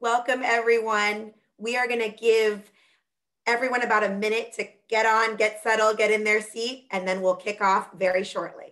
Welcome, everyone. We are going to give everyone about a minute to get on, get settled, get in their seat, and then we'll kick off very shortly.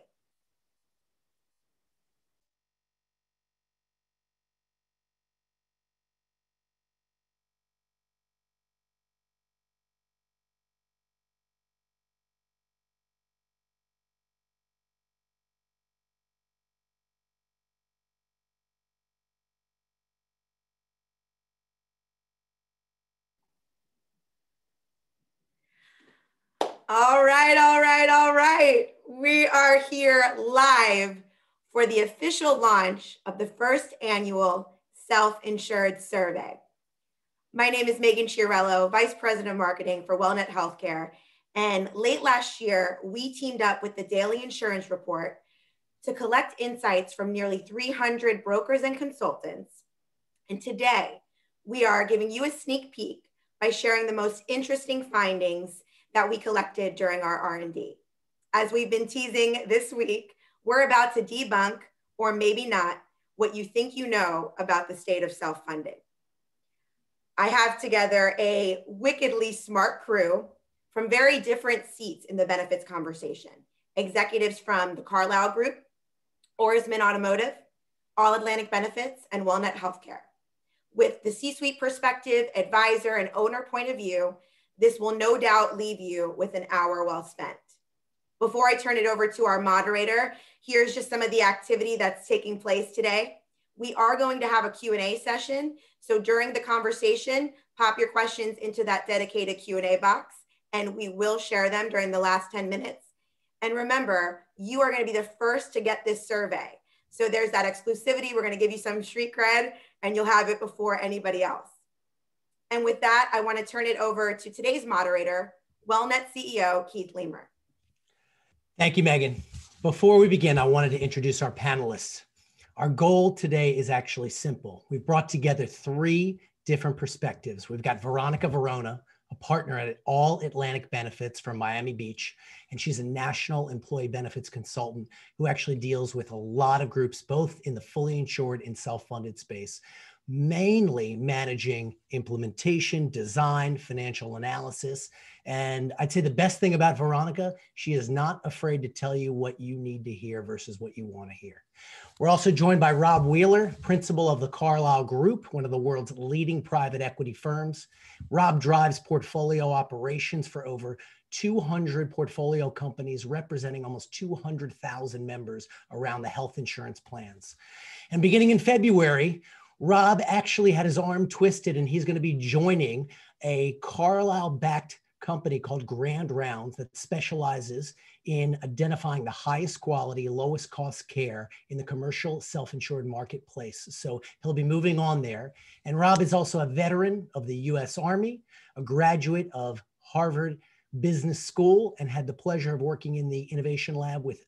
All right. We are here live for the official launch of the first annual Self-Insured survey. My name is Megan Chiarello, Vice President of Marketing for WellNet Healthcare. And late last year, we teamed up with the Daily Insurance Report to collect insights from nearly 300 brokers and consultants. And today, we are giving you a sneak peek by sharing the most interesting findings that we collected during our R&D. As we've been teasing this week, we're about to debunk, or maybe not, what you think you know about the state of self-funding. I have together a wickedly smart crew from very different seats in the benefits conversation. Executives from the Carlyle Group, Oarsman Automotive, All Atlantic Benefits, and WellNet Healthcare. With the C-suite perspective, advisor, and owner point of view, this will no doubt leave you with an hour well spent. Before I turn it over to our moderator, here's just some of the activity that's taking place today. We are going to have a Q&A session. So during the conversation, pop your questions into that dedicated Q&A box, and we will share them during the last 10 minutes. And remember, you are going to be the first to get this survey. So there's that exclusivity. We're going to give you some street cred, and you'll have it before anybody else. And with that, I want to turn it over to today's moderator, WellNet CEO, Keith Leamer. Thank you, Megan. Before we begin, I wanted to introduce our panelists. Our goal today is actually simple. We've brought together 3 different perspectives. We've got Veronica Verona, a partner at All Atlantic Benefits from Miami Beach, and she's a national employee benefits consultant who actually deals with a lot of groups, both in the fully insured and self-funded space, mainly managing implementation, design, financial analysis. And I'd say the best thing about Veronica, she is not afraid to tell you what you need to hear versus what you want to hear. We're also joined by Rob Wheeler, principal of the Carlyle Group, one of the world's leading private equity firms. Rob drives portfolio operations for over 200 portfolio companies representing almost 200,000 members around the health insurance plans. And beginning in February, Rob actually had his arm twisted, and he's going to be joining a Carlyle-backed company called Grand Rounds that specializes in identifying the highest quality, lowest cost care in the commercial self-insured marketplace. So he'll be moving on there. And Rob is also a veteran of the U.S. Army, a graduate of Harvard Business School, and had the pleasure of working in the innovation lab with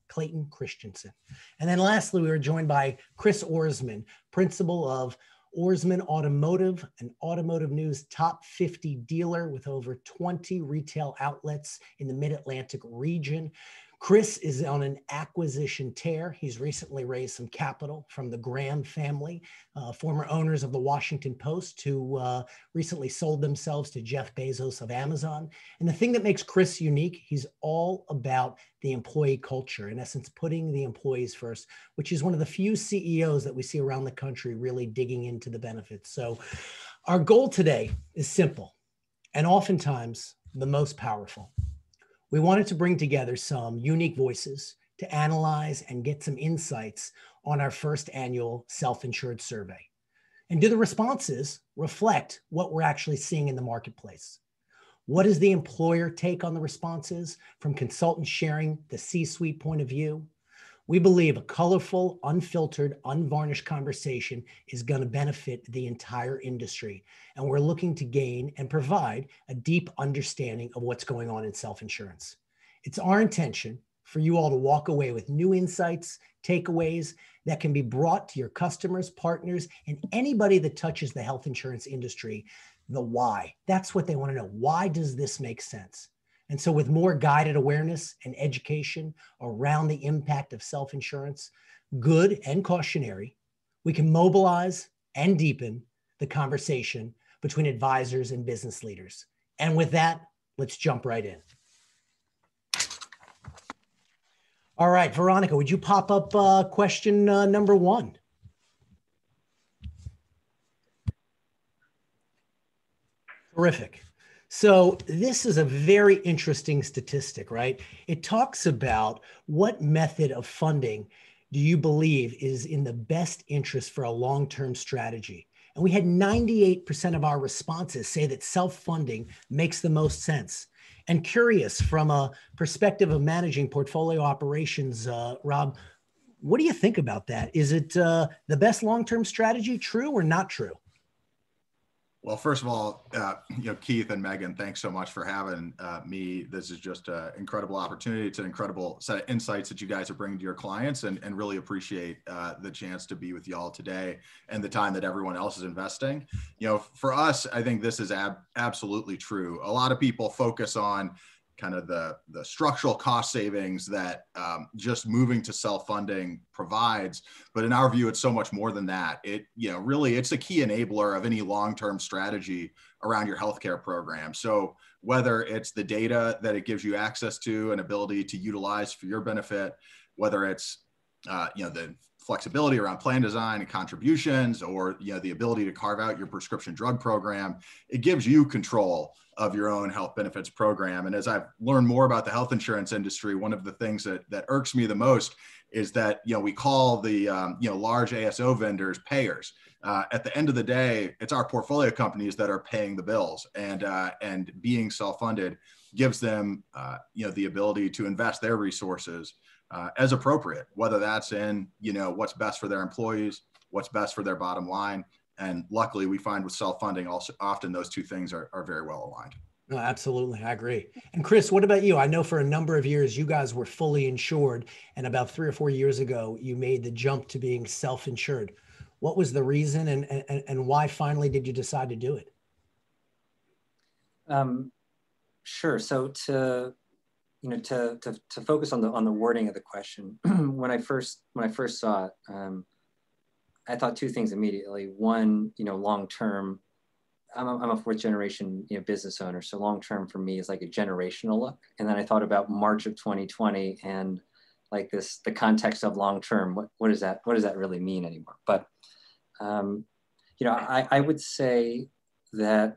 Clayton Christensen. And then lastly, we were joined by Chris Oarsman, principal of Oarsman Automotive, an automotive news top 50 dealer with over 20 retail outlets in the Mid-Atlantic region. Chris is on an acquisition tear. He's recently raised some capital from the Graham family, former owners of the Washington Post, who recently sold themselves to Jeff Bezos of Amazon. And the thing that makes Chris unique, he's all about the employee culture, in essence, putting the employees first, which is one of the few CEOs that we see around the country really digging into the benefits. So our goal today is simple and oftentimes the most powerful. We wanted to bring together some unique voices to analyze and get some insights on our first annual self-insured survey. And do the responses reflect what we're actually seeing in the marketplace? What is the employer take on the responses from consultants sharing the C-suite point of view? We believe a colorful, unfiltered, unvarnished conversation is going to benefit the entire industry. And we're looking to gain and provide a deep understanding of what's going on in self-insurance. It's our intention for you all to walk away with new insights, takeaways that can be brought to your customers, partners, and anybody that touches the health insurance industry. The why. That's what they want to know. Why does this make sense? And so with more guided awareness and education around the impact of self-insurance, good and cautionary, we can mobilize and deepen the conversation between advisors and business leaders. And with that, let's jump right in. All right, Veronica, would you pop up question number 1? Terrific. So this is a very interesting statistic, right? It talks about what method of funding do you believe is in the best interest for a long-term strategy? And we had 98% of our responses say that self-funding makes the most sense. And curious, from a perspective of managing portfolio operations, Rob, what do you think about that? Is it the best long-term strategy, true or not true? Well, first of all, Keith and Megan, thanks so much for having me. This is just an incredible opportunity. It's an incredible set of insights that you guys are bringing to your clients, and really appreciate the chance to be with y'all today and the time that everyone else is investing. For us, I think this is absolutely true. A lot of people focus on kind of the structural cost savings that just moving to self-funding provides. But in our view, it's so much more than that. Really, it's a key enabler of any long-term strategy around your healthcare program. So whether it's the data that it gives you access to and ability to utilize for your benefit, whether it's the flexibility around plan design and contributions, or the ability to carve out your prescription drug program, it gives you control of your own health benefits program. And as I've learned more about the health insurance industry, one of the things that irks me the most is that we call the large ASO vendors payers. At the end of the day, it's our portfolio companies that are paying the bills, and being self-funded gives them the ability to invest their resources as appropriate, whether that's in what's best for their employees, what's best for their bottom line. And luckily, we find with self-funding, also often those two things are very well aligned. No, absolutely. I agree. And Chris, what about you? I know for a number of years, you guys were fully insured, and about 3 or 4 years ago, you made the jump to being self-insured. What was the reason, and why finally did you decide to do it? Sure. So to focus on the wording of the question, when I first saw it, I thought 2 things immediately. One, long-term, I'm a 4th generation business owner. So long-term for me is like a generational look. And then I thought about March of 2020 and like the context of long-term, what does that really mean anymore? But, I would say that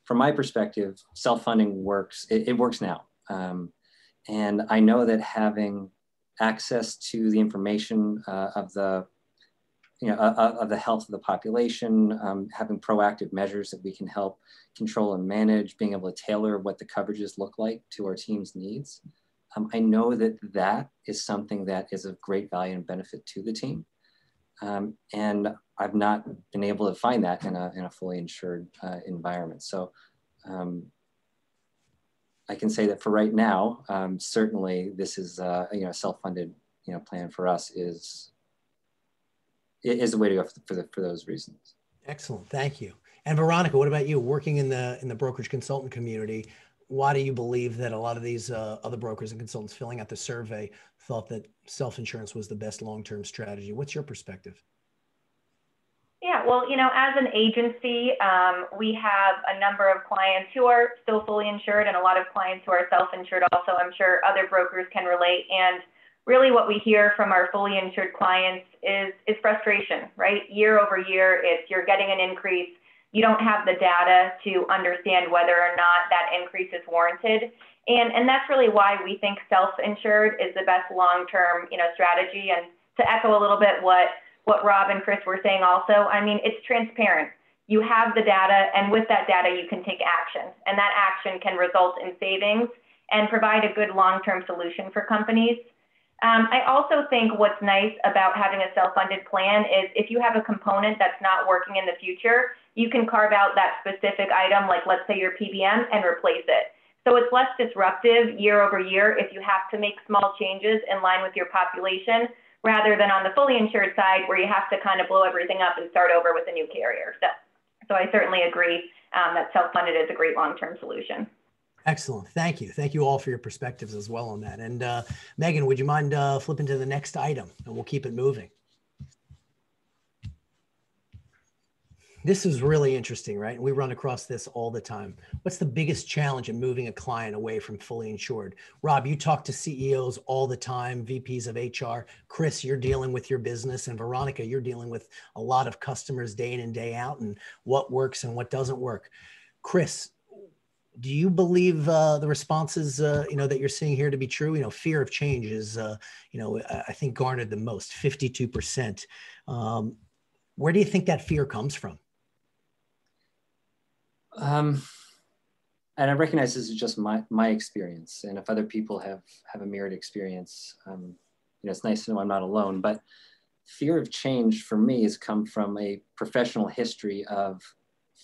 from my perspective, self-funding works. It works now. And I know that having access to the information of the health of the population, having proactive measures that we can help control and manage, being able to tailor what the coverages look like to our team's needs. I know that is something that is of great value and benefit to the team. And I've not been able to find that in a fully insured environment. So I can say that for right now, certainly this is a self-funded plan for us is the way to go for those reasons. Excellent, thank you. And Veronica, what about you? Working in the brokerage consultant community, why do you believe that a lot of these other brokers and consultants filling out the survey thought that self-insurance was the best long-term strategy? What's your perspective? Yeah, well, as an agency, we have a number of clients who are still fully insured and a lot of clients who are self-insured also. I'm sure other brokers can relate. And really what we hear from our fully insured clients is frustration, right? Year over year, you're getting an increase. You don't have the data to understand whether or not that increase is warranted. And that's really why we think self-insured is the best long-term, strategy. And to echo a little bit what Rob and Chris were saying also, I mean, it's transparent. You have the data, and with that data, you can take action. And that action can result in savings and provide a good long-term solution for companies. I also think what's nice about having a self-funded plan is if you have a component that's not working in the future, you can carve out that specific item, like let's say your PBM, and replace it. So it's less disruptive year over year if you have to make small changes in line with your population, rather than on the fully insured side where you have to kind of blow everything up and start over with a new carrier. So I certainly agree that self-funded is a great long-term solution. Excellent. Thank you. Thank you all for your perspectives as well on that. And Megan, would you mind flipping to the next item, and we'll keep it moving? This is really interesting, right? And we run across this all the time. What's the biggest challenge in moving a client away from fully insured? Rob, you talk to CEOs all the time, VPs of HR. Chris, you're dealing with your business. And Veronica, you're dealing with a lot of customers day in and day out and what works and what doesn't work. Chris, do you believe the responses, that you're seeing here to be true? Fear of change is, I think garnered the most, 52%. Where do you think that fear comes from? And I recognize this is just my experience. And if other people have a mirrored experience, it's nice to know I'm not alone. But fear of change for me has come from a professional history of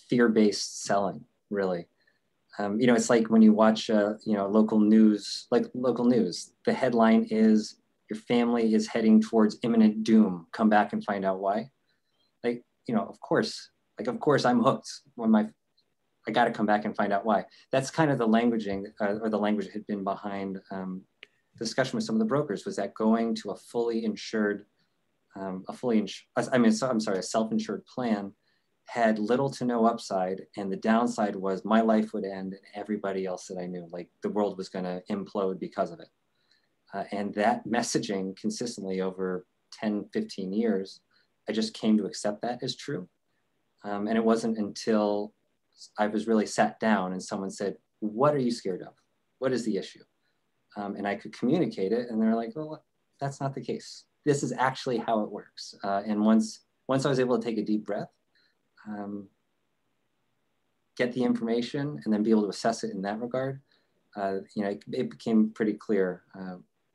fear-based selling, really. It's like when you watch, local news, the headline is, your family is heading towards imminent doom. Come back and find out why. Of course I'm hooked when I got to come back and find out why. That's kind of the languaging or the language that had been behind the discussion with some of the brokers, was that going to a self-insured plan had little to no upside. And the downside was my life would end and everybody else that I knew, like the world was going to implode because of it. And that messaging consistently over 10, 15 years, I just came to accept that as true. And it wasn't until I was really sat down and someone said, what are you scared of? What is the issue? And I could communicate it, and they're like, well, that's not the case. This is actually how it works. And once I was able to take a deep breath, get the information, and then be able to assess it in that regard, it became pretty clear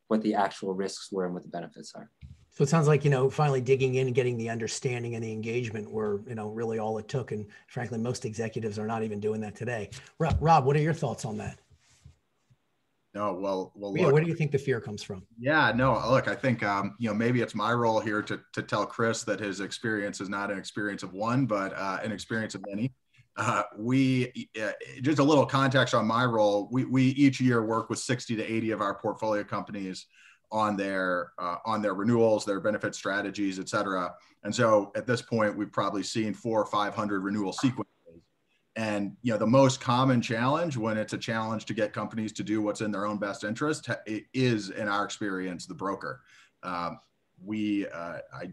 what the actual risks were and what the benefits are. So it sounds like, finally digging in and getting the understanding and the engagement were, really all it took. And frankly, most executives are not even doing that today. Rob, what are your thoughts on that? No, well, Yeah, look, where do you think the fear comes from? Yeah, no, look, I think, maybe it's my role here to tell Chris that his experience is not an experience of one, but an experience of many. Just a little context on my role. We each year work with 60 to 80 of our portfolio companies on their renewals, their benefit strategies, et cetera. And so at this point, we've probably seen 400 or 500 renewal sequences. And the most common challenge, when it's a challenge to get companies to do what's in their own best interest, is, in our experience, the broker. I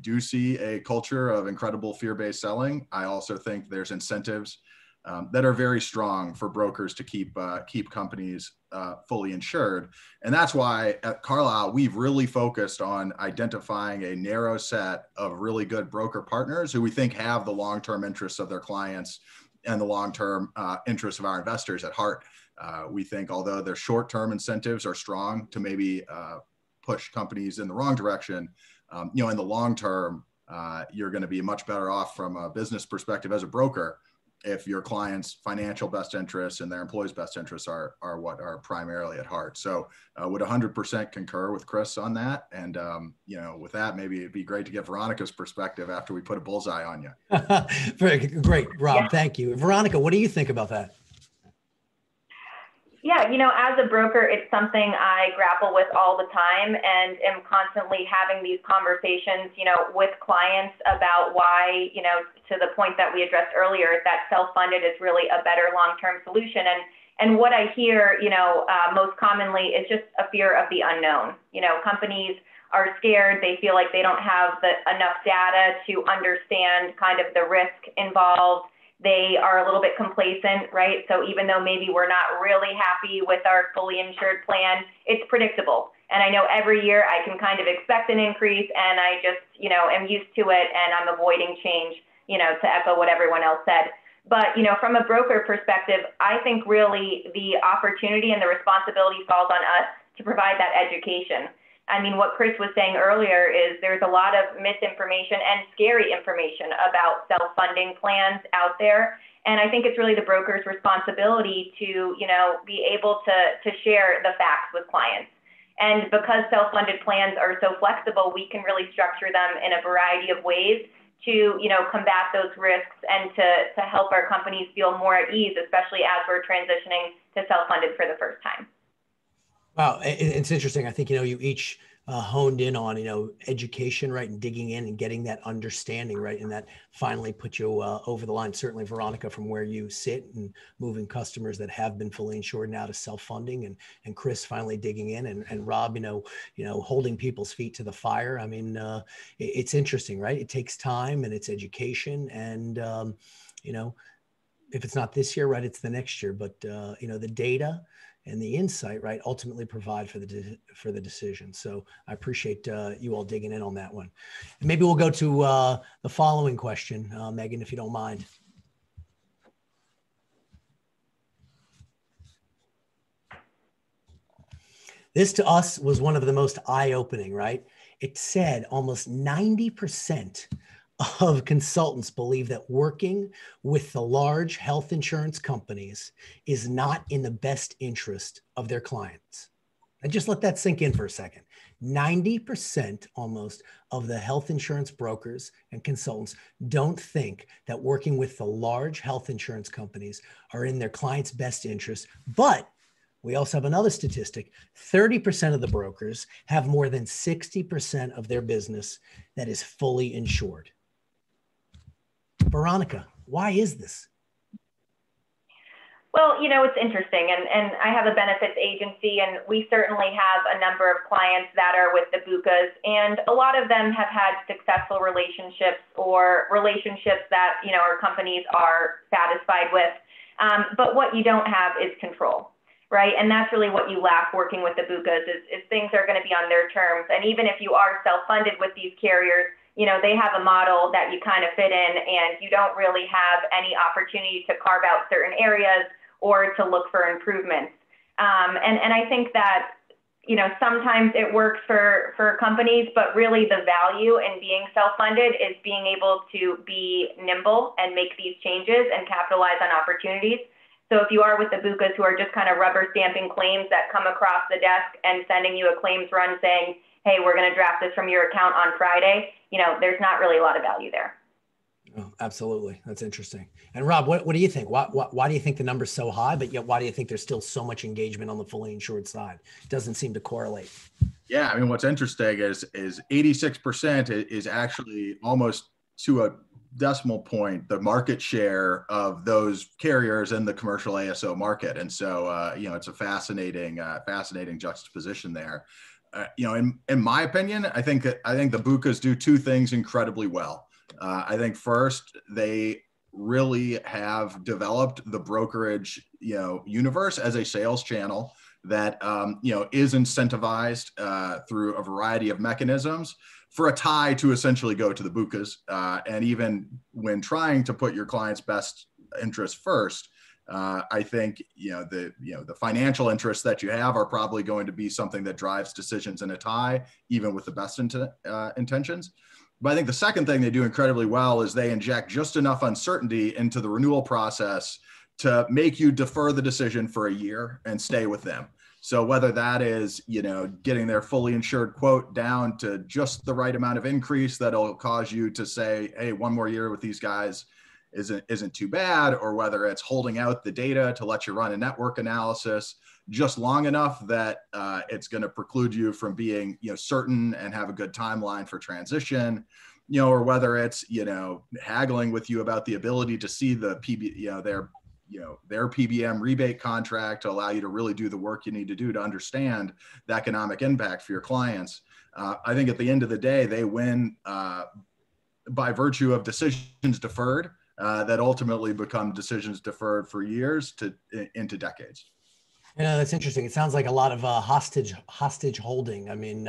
do see a culture of incredible fear-based selling. I also think there's incentives that are very strong for brokers to keep companies fully insured. And that's why at Carlisle, we've really focused on identifying a narrow set of really good broker partners who we think have the long-term interests of their clients and the long-term interests of our investors at heart. We think, although their short-term incentives are strong to maybe push companies in the wrong direction, in the long term, you're going to be much better off from a business perspective as a broker if your client's financial best interests and their employees' best interests are what are primarily at heart. So would 100% concur with Chris on that. And, with that, maybe it'd be great to get Veronica's perspective after we put a bullseye on you. Very great, Rob. Thank you. Veronica, what do you think about that? Yeah, as a broker, it's something I grapple with all the time and am constantly having these conversations, with clients about why, to the point that we addressed earlier, that self-funded is really a better long-term solution. And what I hear, most commonly is just a fear of the unknown. Companies are scared. They feel like they don't have enough data to understand kind of the risk involved. They are a little bit complacent, right? So even though maybe we're not really happy with our fully insured plan, it's predictable. And I know every year I can kind of expect an increase, and I just, am used to it, and I'm avoiding change, to echo what everyone else said. But, from a broker perspective, I think really the opportunity and the responsibility falls on us to provide that education. I mean, what Chris was saying earlier is there's a lot of misinformation and scary information about self-funding plans out there. And I think it's really the broker's responsibility to, be able to share the facts with clients. And because self-funded plans are so flexible, we can really structure them in a variety of ways to, combat those risks and to help our companies feel more at ease, especially as we're transitioning to self-funded for the first time. Wow, it's interesting. I think, you each honed in on, education, right, and digging in and getting that understanding, right, and that finally put you over the line. Certainly, Veronica, from where you sit and moving customers that have been fully insured now to self-funding, and Chris finally digging in, and Rob, holding people's feet to the fire. I mean, it's interesting, right? It takes time and it's education, and if it's not this year, right, it's the next year. But the data and the insight, right, ultimately provide for the decision. So I appreciate you all digging in on that one. And maybe we'll go to the following question, Megan, if you don't mind. This to us was one of the most eye-opening, right? It said almost 90% of consultants believe that working with the large health insurance companies is not in the best interest of their clients. And just let that sink in for a second. 90% almost of the health insurance brokers and consultants don't think that working with the large health insurance companies are in their clients' best interest. But we also have another statistic. 30% of the brokers have more than 60% of their business that is fully insured. Veronica, why is this? Well, it's interesting, and I have a benefits agency, and we certainly have a number of clients that are with the BUCAs, and a lot of them have had successful relationships or relationships that, our companies are satisfied with. But what you don't have is control, right? And that's really what you lack working with the BUCAs is things are going to be on their terms. And even if you are self-funded with these carriers, they have a model that you kind of fit in, and you don't really have any opportunity to carve out certain areas or to look for improvements. And I think that, sometimes it works for companies, but really the value in being self-funded is being able to be nimble and make these changes and capitalize on opportunities. So if you are with the BUCAs who are just kind of rubber stamping claims that come across the desk and sending you a claims run saying, hey, we're going to draft this from your account on Friday, there's not really a lot of value there. Oh, absolutely. That's interesting. And Rob, what do you think? Why do you think the number's so high, but yet why do you think there's still so much engagement on the fully insured side? It doesn't seem to correlate. Yeah, I mean, what's interesting is 86% is actually almost to a decimal point the market share of those carriers in the commercial ASO market. And so, it's a fascinating juxtaposition there. In my opinion, I think the BUCAs do two things incredibly well. I think first, they really have developed the brokerage, universe as a sales channel that, is incentivized through a variety of mechanisms for a tie to essentially go to the BUCAs. And even when trying to put your client's best interest first, I think, the financial interests that you have are probably going to be something that drives decisions in a tie, even with the best intentions. But I think the second thing they do incredibly well is they inject just enough uncertainty into the renewal process to make you defer the decision for a year and stay with them. So whether that is, getting their fully insured quote down to just the right amount of increase that'll cause you to say, hey, one more year with these guys isn't too bad, or whether it's holding out the data to let you run a network analysis just long enough that it's going to preclude you from being, certain and have a good timeline for transition, or whether it's, haggling with you about the ability to see the their PBM rebate contract to allow you to really do the work you need to do to understand the economic impact for your clients. I think at the end of the day, they win by virtue of decisions deferred that ultimately become decisions deferred for years into decades. That's interesting. It sounds like a lot of hostage holding. I mean,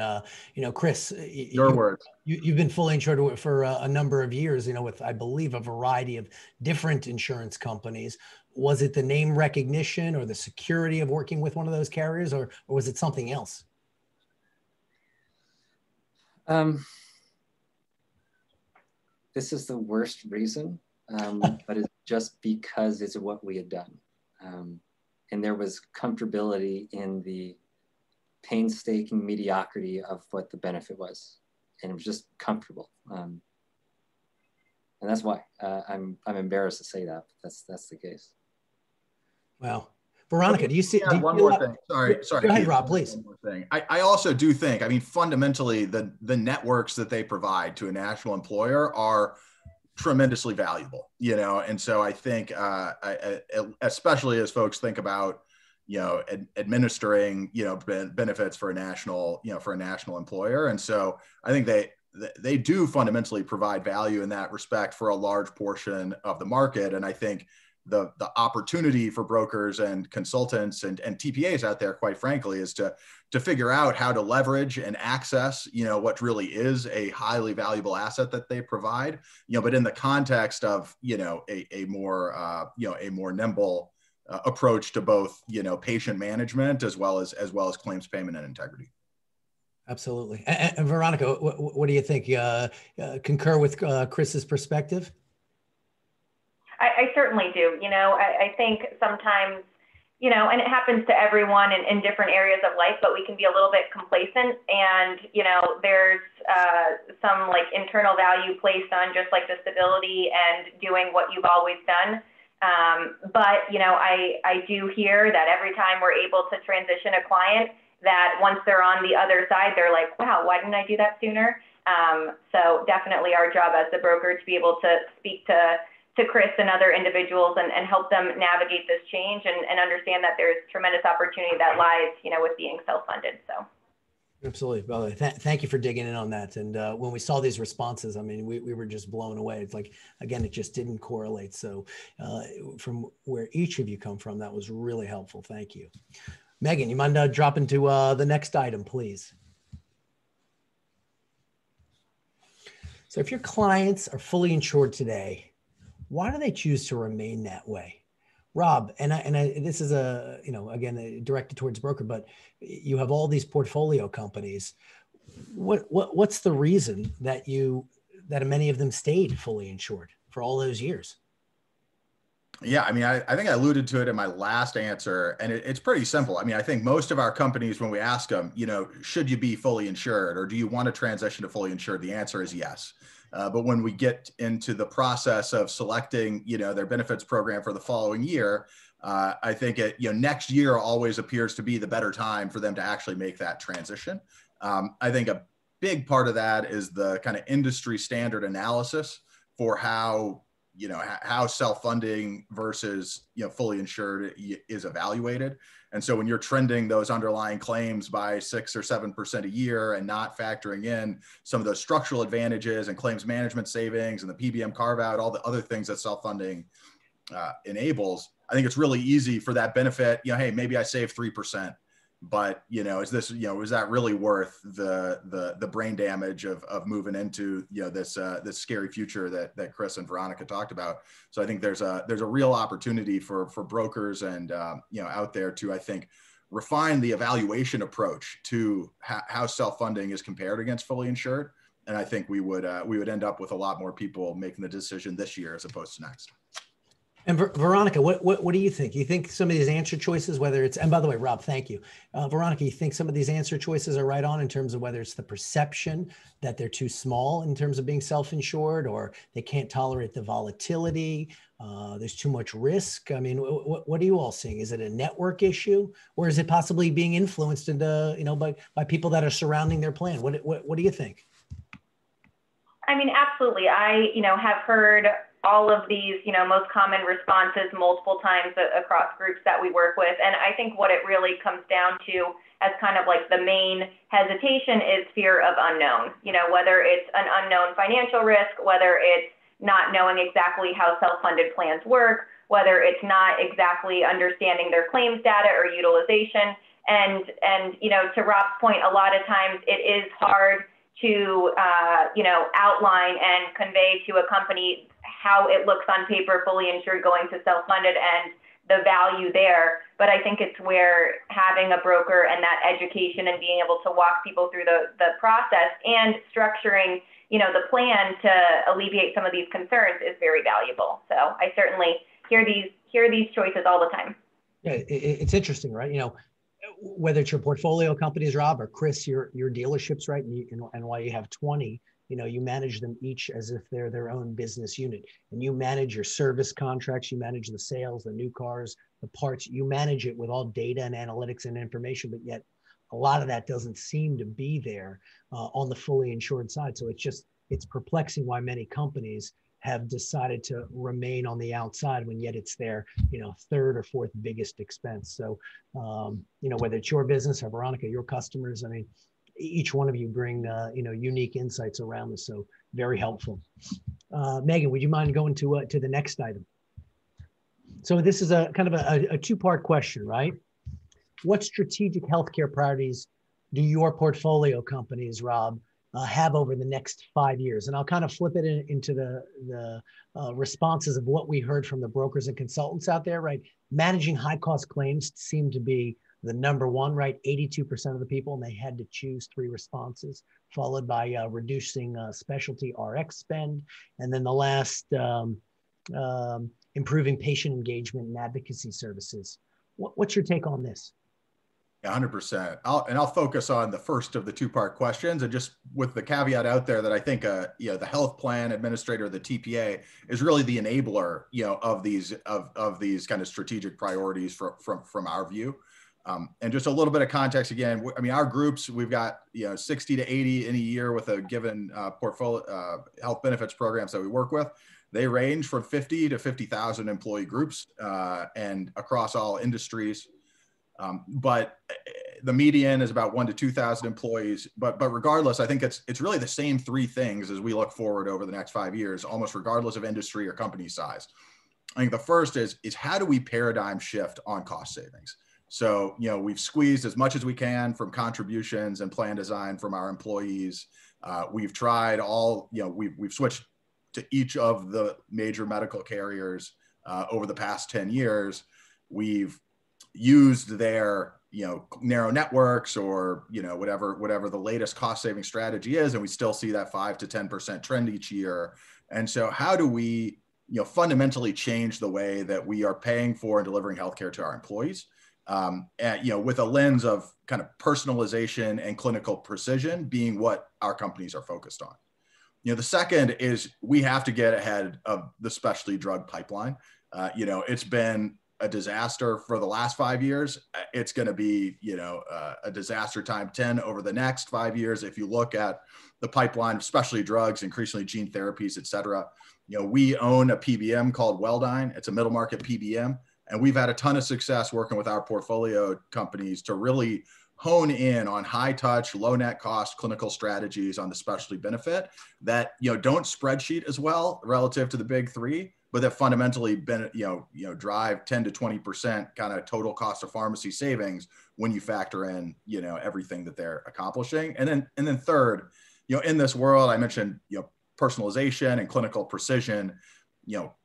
Chris, your words. You've been fully insured for a number of years, with, I believe, a variety of different insurance companies. Was it the name recognition or the security of working with one of those carriers, or was it something else? This is the worst reason, but it's just because it's what we had done. And there was comfortability in the painstaking mediocrity of what the benefit was. And it was just comfortable. And that's why I'm embarrassed to say that, but that's the case. Well, Veronica, do you see? Yeah, one more thing. Sorry. Go ahead, Keith, Rob, please. one more thing. I also do think, I mean, fundamentally, the networks that they provide to a national employer are tremendously valuable, you know? And so I think, especially as folks think about, you know, administering, you know, benefits for a national, you know, for a national employer. And so I think they do fundamentally provide value in that respect for a large portion of the market. And I think the opportunity for brokers and consultants and TPAs out there, quite frankly, is to figure out how to leverage and access, you know, what really is a highly valuable asset that they provide, you know, but in the context of, you know, a more nimble approach to both, you know, patient management as well as claims payment and integrity. Absolutely. And Veronica, what do you think? Concur with Chris's perspective? I certainly do. You know, I think sometimes, you know, and it happens to everyone in different areas of life, but we can be a little bit complacent, and, you know, there's some like internal value placed on just like the stability and doing what you've always done. But, you know, I do hear that every time we're able to transition a client, that once they're on the other side, they're like, wow, why didn't I do that sooner? So definitely our job as the broker to be able to speak to Chris and other individuals and help them navigate this change and understand that there's tremendous opportunity that lies, you know, with being self-funded. So. Absolutely. Well, thank you for digging in on that. And when we saw these responses, I mean, we were just blown away. It's like, again, it just didn't correlate. So from where each of you come from, that was really helpful. Thank you. Megan, you mind dropping to the next item, please? So if your clients are fully insured today, why do they choose to remain that way? Rob, and this is again, directed towards broker, but you have all these portfolio companies. What's the reason that many of them stayed fully insured for all those years? Yeah, I mean, I think I alluded to it in my last answer, and it's pretty simple. I mean, I think most of our companies, when we ask them, you know, should you be fully insured or do you want to transition to fully insured? The answer is yes. But when we get into the process of selecting, you know, their benefits program for the following year, I think next year always appears to be the better time for them to actually make that transition. I think a big part of that is the kind of industry standard analysis for how self-funding versus, you know, fully insured is evaluated. And so when you're trending those underlying claims by 6 or 7% a year and not factoring in some of those structural advantages and claims management savings and the PBM carve out, all the other things that self-funding enables, I think it's really easy for that benefit, you know, hey, maybe I save 3%, but, you know, is that really worth the brain damage of moving into, you know, this scary future that Chris and Veronica talked about. So I think there's a real opportunity for brokers and, you know, out there to, I think, refine the evaluation approach to how self-funding is compared against fully insured. And I think we would end up with a lot more people making the decision this year as opposed to next. And Veronica, what do you think? You think some of these answer choices, whether it's, and by the way, Rob, thank you. Veronica, you think some of these answer choices are right on in terms of whether it's the perception that they're too small in terms of being self-insured, or they can't tolerate the volatility, there's too much risk? I mean, what are you all seeing? Is it a network issue, or is it possibly being influenced into, you know, by people that are surrounding their plan? What do you think? I mean, absolutely. I, you know, have heard all of these, you know, most common responses multiple times across groups that we work with. And I think what it really comes down to as kind of like the main hesitation is fear of unknown, you know, whether it's an unknown financial risk, whether it's not knowing exactly how self-funded plans work, whether it's not exactly understanding their claims data or utilization. And, you know, to Rob's point, a lot of times it is hard to, you know, outline and convey to a company how it looks on paper, fully insured going to self-funded and the value there. But I think it's where having a broker and that education and being able to walk people through the process and structuring, you know, the plan to alleviate some of these concerns is very valuable. So I certainly hear these choices all the time. Yeah, it's interesting, right? You know, whether it's your portfolio companies, Rob, or Chris, your dealerships, right? And why you have 20, you manage them each as if they're their own business unit, and you manage your service contracts, you manage the sales, the new cars, the parts, you manage it with all data and analytics and information, but yet a lot of that doesn't seem to be there on the fully insured side. So it's perplexing why many companies have decided to remain on the outside when yet it's their, third or fourth biggest expense. So, whether it's your business or Veronica, your customers, I mean, each one of you bring, unique insights around this. So very helpful. Megan, would you mind going to the next item? So this is a kind of a two-part question, right? What strategic healthcare priorities do your portfolio companies, Rob, have over the next 5 years? And I'll kind of flip it into the responses of what we heard from the brokers and consultants out there, right? Managing high cost claims seemed to be the number one, right? 82% of the people, and they had to choose 3 responses, followed by reducing specialty RX spend. And then the last, improving patient engagement and advocacy services. What's your take on this? 100%. I'll focus on the first of the 2-part questions, and just with the caveat out there that I think the health plan administrator, the TPA, is really the enabler of these kind of strategic priorities from our view. And just a little bit of context again. I mean, our groups, we've got 60 to 80 in a year with a given portfolio health benefits programs that we work with. They range from 50 to 50,000 employee groups and across all industries. But the median is about 1,000 to 2,000 employees. But regardless, I think it's really the same 3 things as we look forward over the next 5 years, almost regardless of industry or company size. I think the first is how do we paradigm shift on cost savings? So, we've squeezed as much as we can from contributions and plan design from our employees. We've tried we've switched to each of the major medical carriers over the past 10 years. We've used their, narrow networks or, whatever the latest cost saving strategy is. And we still see that 5 to 10% trend each year. And so how do we, fundamentally change the way that we are paying for and delivering healthcare to our employees? With a lens of kind of personalization and clinical precision being what our companies are focused on. The second is we have to get ahead of the specialty drug pipeline. It's been a disaster for the last 5 years. It's going to be, a disaster time 10 over the next 5 years. If you look at the pipeline of specialty drugs, increasingly gene therapies, et cetera, we own a PBM called Welldyne. It's a middle market PBM. And we've had a ton of success working with our portfolio companies to really hone in on high touch, low net cost clinical strategies on the specialty benefit that, don't spreadsheet as well relative to the big 3, but that fundamentally drive 10 to 20% kind of total cost of pharmacy savings when you factor in, everything that they're accomplishing. And then third, in this world, I mentioned, personalization and clinical precision,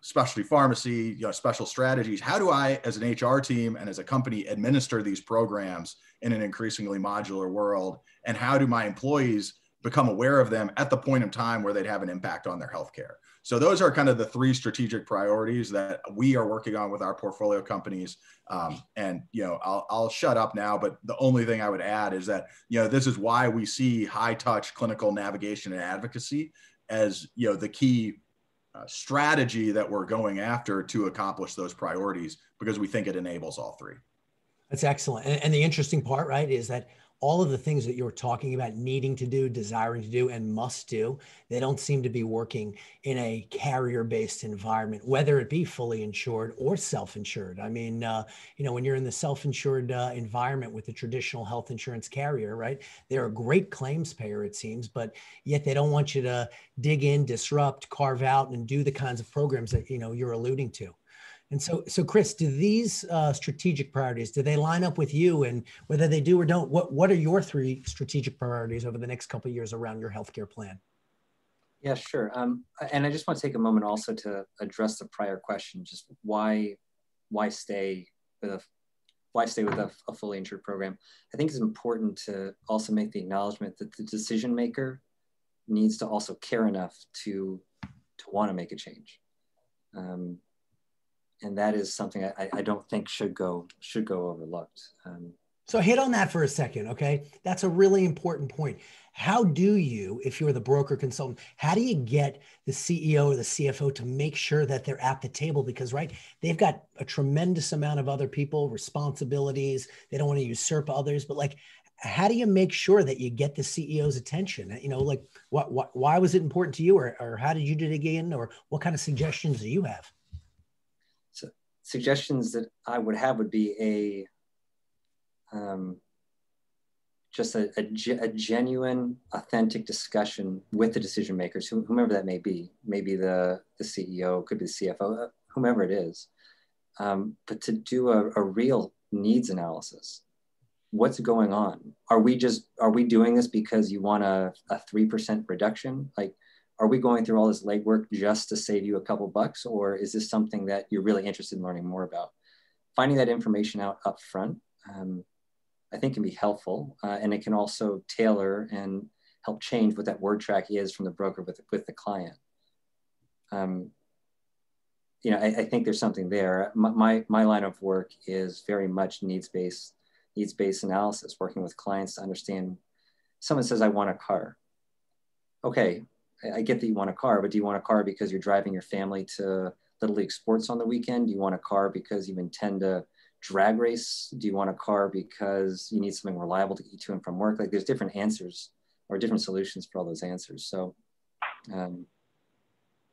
specialty pharmacy, special strategies. How do I, as an HR team and as a company, administer these programs in an increasingly modular world? And how do my employees become aware of them at the point in time where they'd have an impact on their healthcare? So those are kind of the 3 strategic priorities that we are working on with our portfolio companies. I'll shut up now, but the only thing I would add is that, this is why we see high touch clinical navigation and advocacy as, the key strategy that we're going after to accomplish those priorities, because we think it enables all 3. That's excellent. And the interesting part, right, is that all of the things that you're talking about needing to do, desiring to do, and must do, they don't seem to be working in a carrier-based environment, whether it be fully insured or self-insured. I mean, when you're in the self-insured environment with the traditional health insurance carrier, right, they're a great claims payer, it seems, but yet they don't want you to dig in, disrupt, carve out, and do the kinds of programs that, you're alluding to. And so Chris, do these strategic priorities, do they line up with you? And whether they do or don't, what are your 3 strategic priorities over the next couple of years around your healthcare plan? Yeah, sure. And I just want to take a moment also to address the prior question, just why stay with a fully insured program? I think it's important to also make the acknowledgement that the decision maker needs to also care enough to want to make a change. And that is something I don't think should go overlooked. So hit on that for a second, okay? That's a really important point. How do you, if you're the broker consultant, how do you get the CEO or the CFO to make sure that they're at the table? Because, right, they've got a tremendous amount of other people, responsibilities. They don't want to usurp others, but like, how do you make sure that you get the CEO's attention? You know, like why was it important to you, or how did you dig in, or what kind of suggestions do you have? So suggestions that I would have would be just a genuine, authentic discussion with the decision makers, whomever that may be. Maybe the CEO, could be the CFO, whomever it is. But to do a real needs analysis. What's going on? Are we doing this because you want a 3% reduction? Like, are we going through all this legwork just to save you a couple bucks? Or is this something that you're really interested in learning more about? Finding that information out up front, I think can be helpful. And it can also tailor and help change what that word track is from the broker with the client. You know, I think there's something there. My line of work is very much needs-based analysis, working with clients to understand. Someone says, I want a car. Okay, I get that you want a car, but do you want a car because you're driving your family to Little League sports on the weekend? Do you want a car because you intend to drag race? Do you want a car because you need something reliable to get you to and from work? Like, there's different answers or different solutions for all those answers. So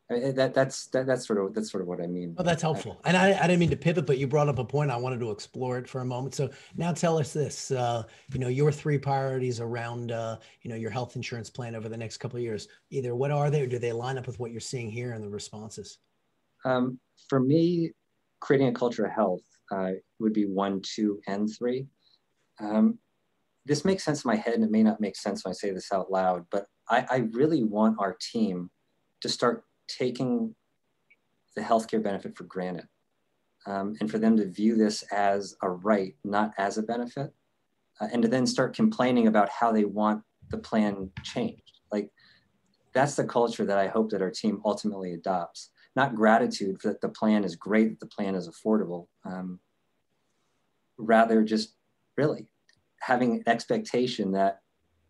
that's sort of what I mean. Oh, that's helpful. And I didn't mean to pivot, but you brought up a point. I wanted to explore it for a moment. So now tell us this, you know, your three priorities around, you know, your health insurance plan over the next couple of years. Either what are they, or do they line up with what you're seeing here in the responses? For me, creating a culture of health would be 1, 2, and 3. This makes sense in my head, and it may not make sense when I say this out loud, but I really want our team to start taking the healthcare benefit for granted, and for them to view this as a right, not as a benefit, and to then start complaining about how they want the plan changed. Like, that's the culture that I hope that our team ultimately adopts. Not gratitude that the plan is great, that the plan is affordable. Rather, just really having an expectation that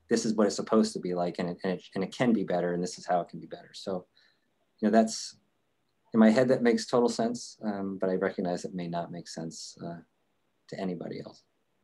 this is what it's supposed to be like, and it can be better, and this is how it can be better. So, you know, that's, in my head, that makes total sense, but I recognize it may not make sense to anybody else.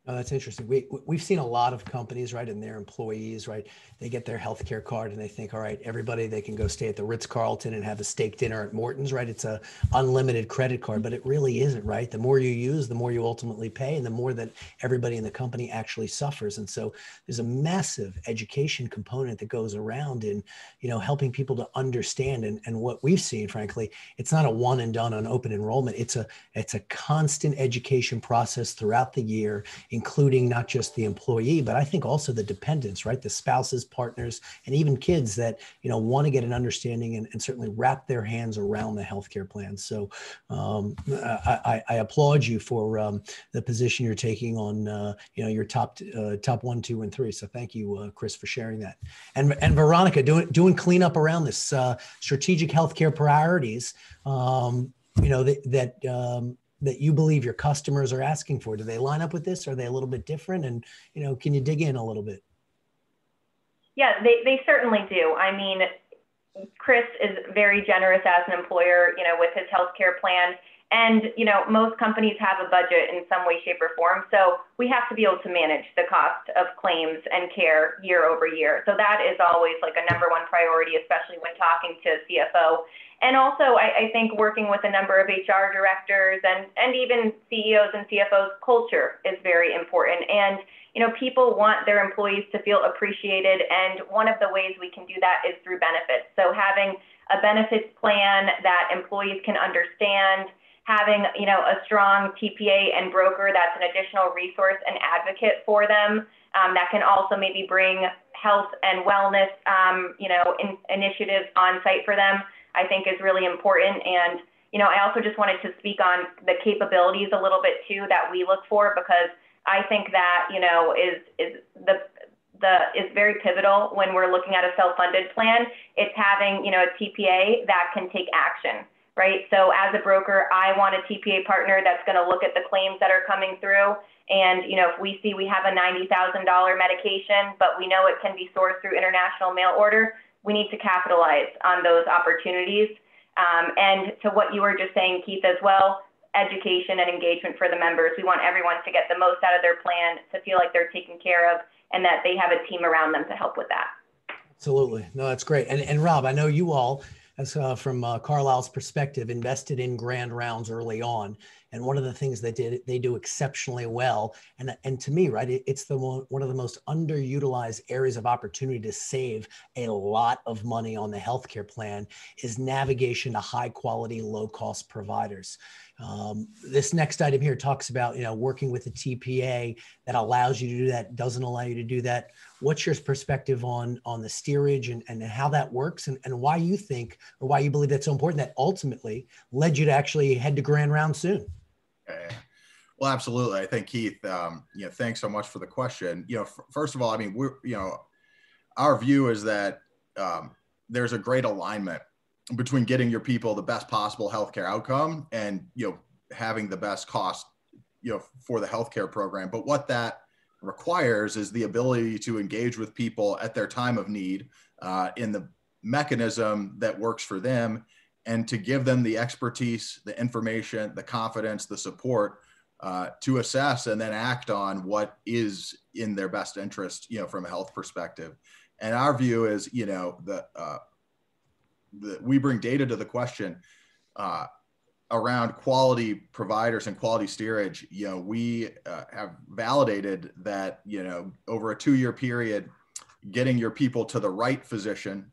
Oh, that's interesting. We've seen a lot of companies, right, and their employees, right, they get their healthcare card and they think, all right, everybody, they can go stay at the Ritz-Carlton and have a steak dinner at Morton's, right? It's a unlimited credit card, but it really isn't, right? The more you use, the more you ultimately pay, and the more that everybody in the company actually suffers. And so there's a massive education component that goes around in, you know, helping people to understand. And what we've seen, frankly, it's not a one and done on open enrollment. It's a constant education process throughout the year, including not just the employee, but I think also the dependents, right? The spouses, partners, and even kids that, you know, want to get an understanding and certainly wrap their hands around the healthcare plan. So I applaud you for the position you're taking on, you know, your top 1, 2, and 3. So thank you, Chris, for sharing that. And Veronica, doing cleanup around this strategic healthcare priorities, you know, that you believe your customers are asking for. Do they line up with this? Are they a little bit different? And, you know, can you dig in a little bit? Yeah, they certainly do. I mean, Chris is very generous as an employer, you know, with his healthcare plan. And, you know, most companies have a budget in some way, shape, or form. So we have to be able to manage the cost of claims and care year over year. So that is always like a number one priority, especially when talking to CFO. And also, I think working with a number of HR directors and even CEOs and CFOs, culture is very important. And, you know, people want their employees to feel appreciated. And one of the ways we can do that is through benefits. So having a benefits plan that employees can understand, having, you know, a strong TPA and broker that's an additional resource and advocate for them, that can also maybe bring health and wellness, you know, initiatives on site for them, I think is really important. And, you know, I also just wanted to speak on the capabilities a little bit too that we look for, because I think that, you know, is very pivotal when we're looking at a self-funded plan. It's having, you know, a TPA that can take action, right? So as a broker, I want a TPA partner that's going to look at the claims that are coming through. And, if we see we have a $90,000 medication, but we know it can be sourced through international mail order, we need to capitalize on those opportunities. And to what you were just saying, Keith, as well, education and engagement for the members. We want everyone to get the most out of their plan, to feel like they're taken care of, and that they have a team around them to help with that. Absolutely. No, that's great. And Rob, I know you all, as from Carlisle's perspective, invested in grand rounds early on. And one of the things they do exceptionally well. And to me, right, it's one of the most underutilized areas of opportunity to save a lot of money on the healthcare plan is navigation to high quality, low cost providers. This next item here talks about, working with a TPA that allows you to do that, doesn't allow you to do that. What's your perspective on the steerage and how that works, and why you think, or why you believe that's so important that ultimately led you to actually head to grand round soon? Well, absolutely. I think, Keith, thanks so much for the question. First of all, I mean, our view is that there's a great alignment between getting your people the best possible healthcare outcome and, having the best cost, for the healthcare program. But what that requires is the ability to engage with people at their time of need in the mechanism that works for them, and to give them the expertise, the information, the confidence, the support to assess and then act on what is in their best interest, from a health perspective. And our view is, we bring data to the question around quality providers and quality steerage. We have validated that, over a 2-year period, getting your people to the right physician,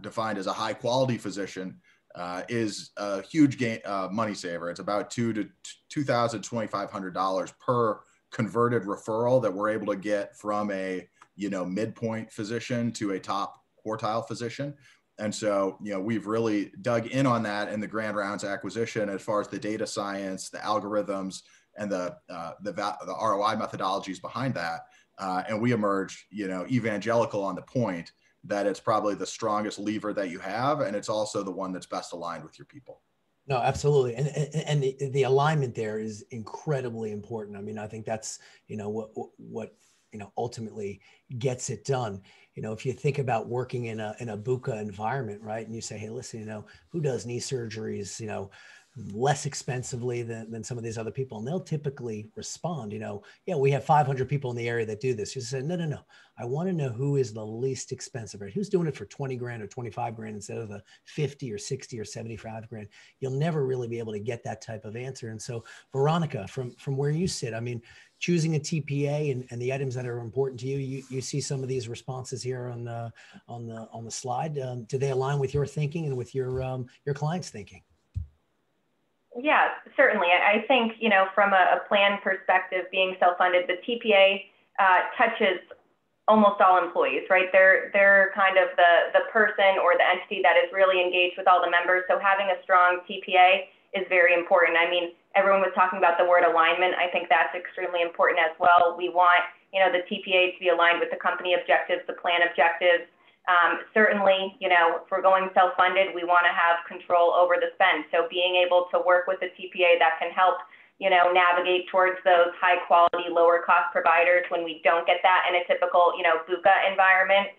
defined as a high quality physician, is a huge money saver. It's about $2,000 to $2,500 per converted referral that we're able to get from a midpoint physician to a top quartile physician. And so, we've really dug in on that in the Grand Rounds acquisition as far as the data science, the algorithms, and the ROI methodologies behind that. And we emerged, evangelical on the point that it's probably the strongest lever that you have, and it's also the one that's best aligned with your people. No, absolutely. And the alignment there is incredibly important. I mean, I think that's, what ultimately gets it done. If you think about working in a BUCA environment, right? And you say, hey, listen, who does knee surgeries, less expensively than some of these other people? And they'll typically respond, yeah, we have 500 people in the area that do this. You say, no. I want to know who is the least expensive, right? Who's doing it for 20 grand or 25 grand instead of the 50 or 60 or 75 grand? You'll never really be able to get that type of answer. And so, Veronica, from where you sit, I mean, choosing a TPA and the items that are important to you, you see some of these responses here on the slide. Do they align with your thinking and with your clients' thinking? Yeah, certainly. I think, from a plan perspective, being self-funded, the TPA touches almost all employees, right? They're kind of the person or the entity that is really engaged with all the members. So having a strong TPA is very important. I mean, everyone was talking about the word alignment. I think that's extremely important as well. We want, the TPA to be aligned with the company objectives, the plan objectives. Certainly, if we're going self-funded, we want to have control over the spend. So being able to work with a TPA that can help, navigate towards those high quality, lower cost providers when we don't get that in a typical, BUCA environment,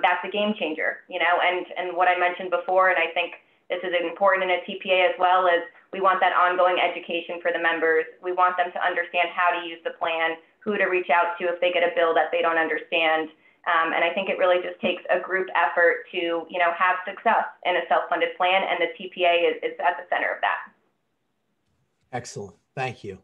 that's a game changer, and what I mentioned before, and I think this is important in a TPA as well, is we want that ongoing education for the members. We want them to understand how to use the plan, who to reach out to if they get a bill that they don't understand. And I think it really just takes a group effort to, have success in a self-funded plan, and the TPA is at the center of that. Excellent. Thank you.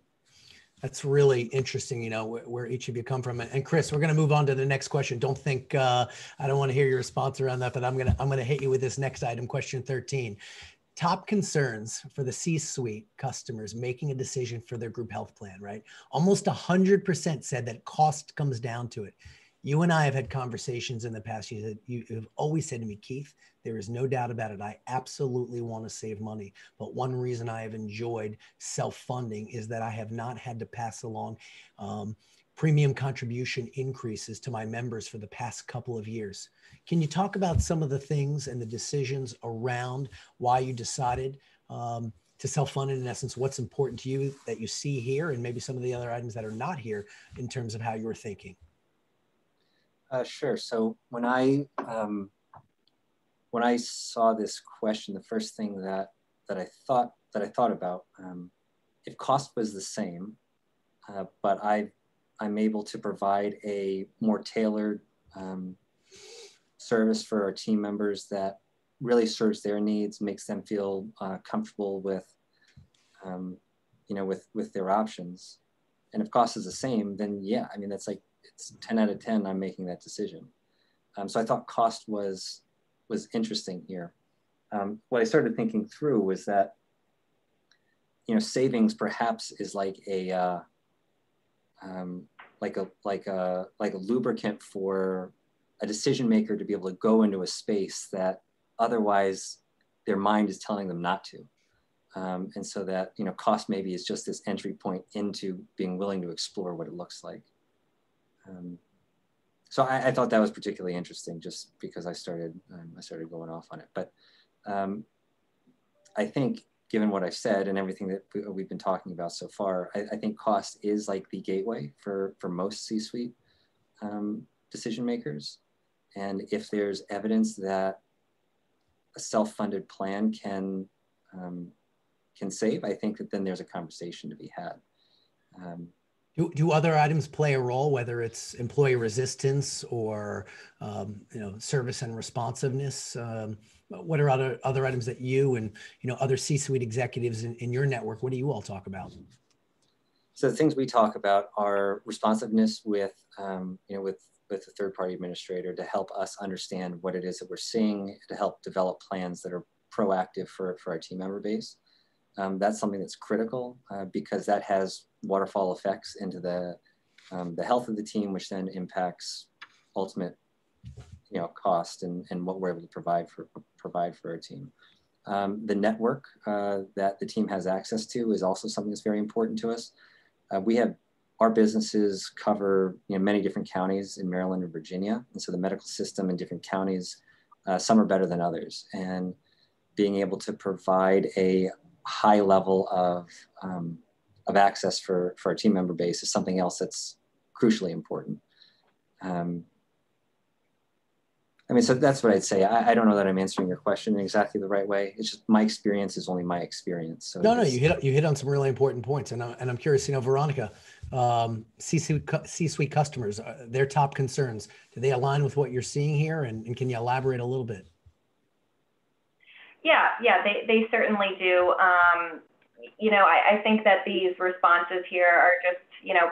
That's really interesting, where each of you come from. And Chris, we're going to move on to the next question. Don't think, I don't want to hear your response around that, but I'm going to hit you with this next item, question 13. Top concerns for the C-suite customers making a decision for their group health plan, right? Almost 100% said that cost comes down to it. You and I have had conversations in the past. You have always said to me, Keith, there is no doubt about it. I absolutely want to save money. But one reason I have enjoyed self-funding is that I have not had to pass along premium contribution increases to my members for the past couple of years. Can you talk about some of the things and the decisions around why you decided to self-funded, in essence, what's important to you that you see here, and maybe some of the other items that are not here in terms of how you were thinking? Sure. So when I saw this question, the first thing that I thought about, if cost was the same, but I'm able to provide a more tailored service for our team members that really serves their needs, makes them feel comfortable with, with their options. And if cost is the same, then yeah, I mean, that's like, it's 10 out of 10, I'm making that decision. So I thought cost was interesting here. What I started thinking through was that, savings perhaps is like a lubricant for a decision maker to be able to go into a space that otherwise their mind is telling them not to. And so that, cost maybe is just this entry point into being willing to explore what it looks like. So I thought that was particularly interesting just because I started going off on it. But I think given what I've said and everything that we've been talking about so far, I think cost is like the gateway for most C-suite decision makers. And if there's evidence that a self-funded plan can save, I think that then there's a conversation to be had. Do other items play a role, whether it's employee resistance or service and responsiveness? What are other items that you and other C-suite executives in your network, what do you all talk about? So the things we talk about are responsiveness with a third-party administrator to help us understand what it is that we're seeing, to help develop plans that are proactive for our team member base. That's something that's critical because that has waterfall effects into the health of the team, which then impacts ultimate, cost and what we're able to provide for our team. The network that the team has access to is also something that's very important to us. Our businesses cover many different counties in Maryland and Virginia, and so the medical system in different counties, some are better than others, and being able to provide a high level of access for our team member base is something else that's crucially important. So that's what I'd say. I don't know that I'm answering your question in exactly the right way. It's just my experience is only my experience. So no, you hit on some really important points, and I'm curious. Veronica, C-suite customers, their top concerns, do they align with what you're seeing here? And can you elaborate a little bit? Yeah, they certainly do. I think that these responses here are just,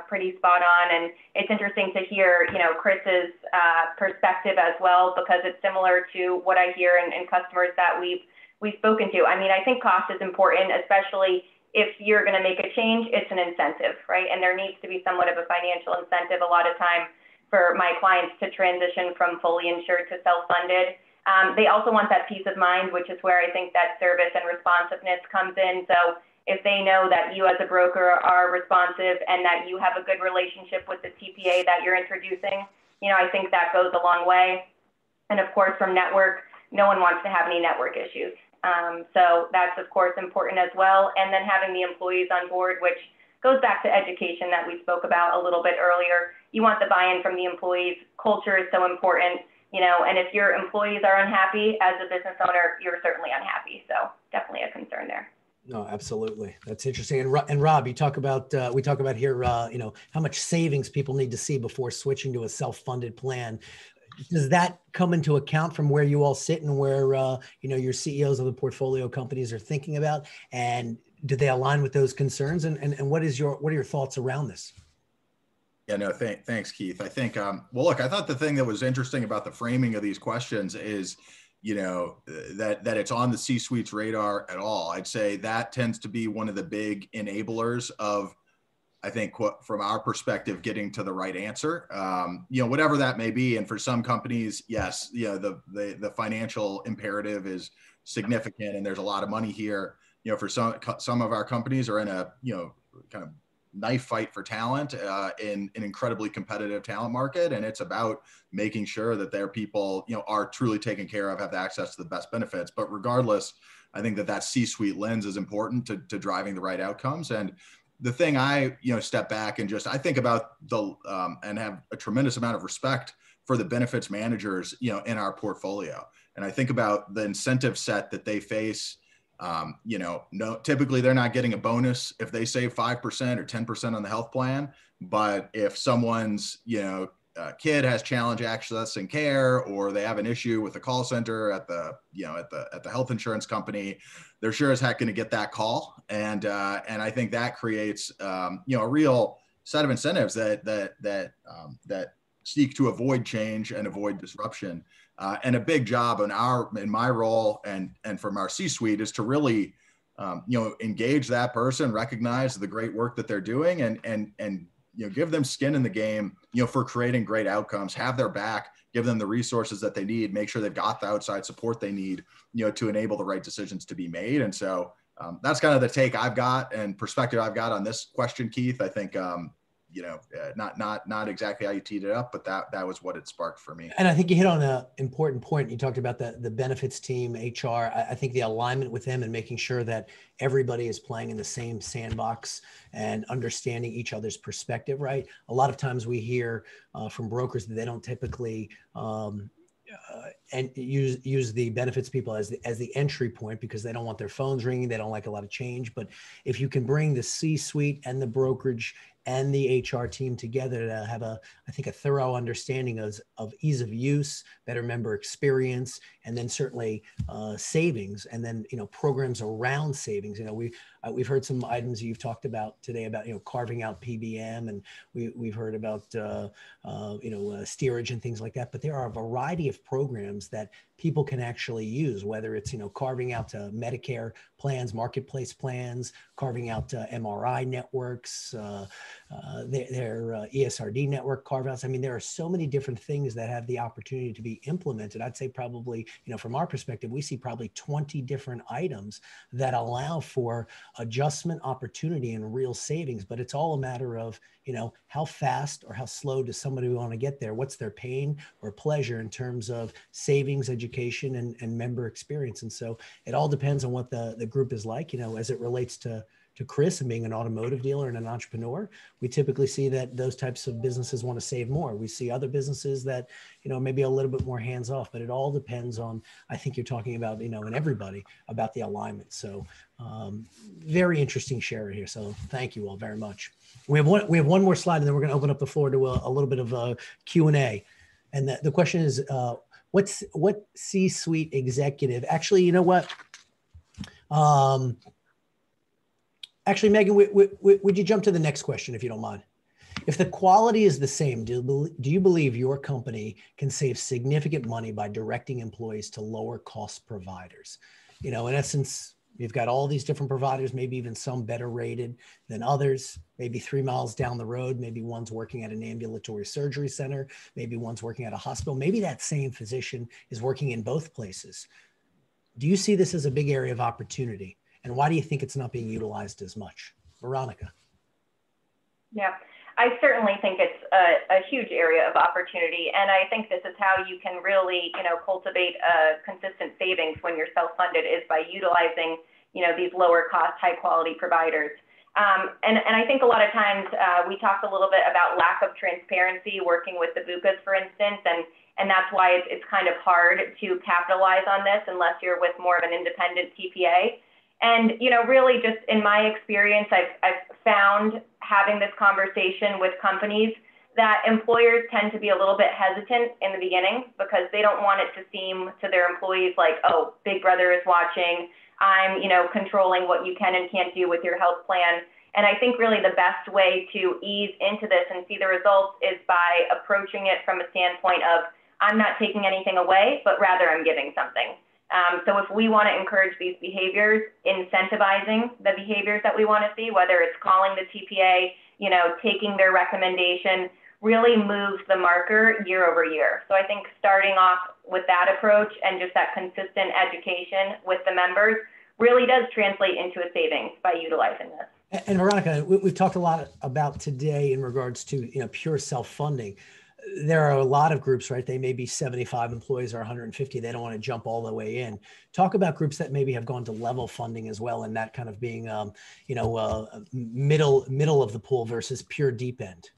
pretty spot on. And it's interesting to hear, Chris's perspective as well, because it's similar to what I hear in customers that we've spoken to. I think cost is important, especially if you're going to make a change, it's an incentive, right? And there needs to be somewhat of a financial incentive a lot of time for my clients to transition from fully insured to self-funded. They also want that peace of mind, which is where I think that service and responsiveness comes in. So if they know that you as a broker are responsive and that you have a good relationship with the TPA that you're introducing, I think that goes a long way. And of course, from network, no one wants to have any network issues. So that's of course important as well. And then having the employees on board, which goes back to education that we spoke about a little bit earlier. You want the buy-in from the employees. Culture is so important. And if your employees are unhappy as a business owner, you're certainly unhappy. So definitely a concern there. No, absolutely. That's interesting. And Rob, we talk about here, how much savings people need to see before switching to a self-funded plan. Does that come into account from where you all sit and where, your CEOs of the portfolio companies are thinking about? And do they align with those concerns? And what are your thoughts around this? Yeah, no, thanks, Keith. I think, look, I thought the thing that was interesting about the framing of these questions is, that it's on the C-suite's radar at all. I'd say that tends to be one of the big enablers of, I think, from our perspective, getting to the right answer, whatever that may be. And for some companies, yes, the financial imperative is significant and there's a lot of money here. For some of our companies are in a, kind of knife fight for talent in an incredibly competitive talent market. And it's about making sure that their people, are truly taken care of, have access to the best benefits. But regardless, I think that C-suite lens is important to driving the right outcomes. And the thing I, step back and I think about and have a tremendous amount of respect for the benefits managers, in our portfolio. And I think about the incentive set that they face. Typically they're not getting a bonus if they save 5% or 10% on the health plan. But if someone's, kid has challenge accessing care, or they have an issue with the call center at the health insurance company, they're sure as heck going to get that call. And I think that creates, a real set of incentives that seek to avoid change and avoid disruption. And a big job in my role and from our C-suite is to really, engage that person, recognize the great work that they're doing, and give them skin in the game, for creating great outcomes, have their back, give them the resources that they need, make sure they've got the outside support they need, to enable the right decisions to be made. And so that's kind of the take I've got and perspective I've got on this question, Keith. I think, not exactly how you teed it up, but that was what it sparked for me. And I think you hit on an important point. You talked about the benefits team, HR. I think the alignment with them and making sure that everybody is playing in the same sandbox and understanding each other's perspective, right? A lot of times we hear from brokers that they don't typically and use the benefits people as the entry point because they don't want their phones ringing. They don't like a lot of change. But if you can bring the C-suite and the brokerage and the HR team together to have a thorough understanding of ease of use, better member experience, and then certainly savings, and then programs around savings. We've heard some items you've talked about today about carving out PBM, and we've heard about steerage and things like that. But there are a variety of programs that people can actually use, whether it's carving out Medicare plans, marketplace plans, carving out MRI networks, their ESRD network carve-outs. I mean, there are so many different things that have the opportunity to be implemented. I'd say probably, from our perspective, we see probably 20 different items that allow for adjustment opportunity and real savings. But it's all a matter of, how fast or how slow does somebody want to get there? What's their pain or pleasure in terms of savings, education, and member experience? And so it all depends on what the group is like, as it relates to Chris and being an automotive dealer and an entrepreneur. We typically see that those types of businesses want to save more. We see other businesses that, maybe a little bit more hands off, but it all depends on, I think you're talking about, and everybody about the alignment. So very interesting share here. So thank you all very much. We have one more slide, and then we're going to open up the floor to a little bit of a Q&A. And the question is, what C-suite executive, actually, you know what? Actually, Megan, would you jump to the next question if you don't mind? If the quality is the same, do you believe your company can save significant money by directing employees to lower cost providers? In essence, you've got all these different providers, maybe even some better rated than others, maybe 3 miles down the road, maybe one's working at an ambulatory surgery center, maybe one's working at a hospital, maybe that same physician is working in both places. Do you see this as a big area of opportunity? And why do you think it's not being utilized as much? Veronica. Yeah, I certainly think it's a huge area of opportunity. And I think this is how you can really, cultivate consistent savings when you're self-funded, is by utilizing, these lower cost, high quality providers. And I think a lot of times we talked a little bit about lack of transparency working with the BUCAs, for instance, and that's why it's kind of hard to capitalize on this unless you're with more of an independent TPA. And, really just in my experience, I've found having this conversation with companies that employers tend to be a little bit hesitant in the beginning because they don't want it to seem to their employees like, oh, Big Brother is watching, I'm, controlling what you can and can't do with your health plan. And I think really the best way to ease into this and see the results is by approaching it from a standpoint of, I'm not taking anything away, but rather I'm giving something. So if we want to encourage these behaviors, incentivizing the behaviors that we want to see, whether it's calling the TPA, taking their recommendation, really moves the marker year over year. So I think starting off with that approach and just that consistent education with the members really does translate into a savings by utilizing this. And Veronica, we've talked a lot about today in regards to pure self-funding. there are a lot of groups, right? They may be 75 employees or 150. They don't want to jump all the way in. Talk about groups that maybe have gone to level funding as well, and that kind of being, middle of the pool versus pure deep end.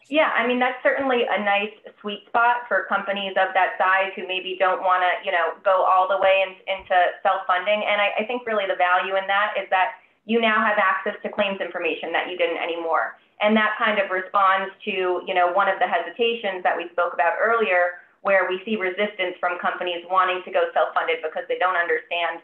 Yeah, I mean, that's certainly a nice sweet spot for companies of that size who maybe don't want to, go all the way into self-funding. And I think really the value in that is that you now have access to claims information that you didn't anymore. And that kind of responds to, one of the hesitations that we spoke about earlier, where we see resistance from companies wanting to go self-funded because they don't understand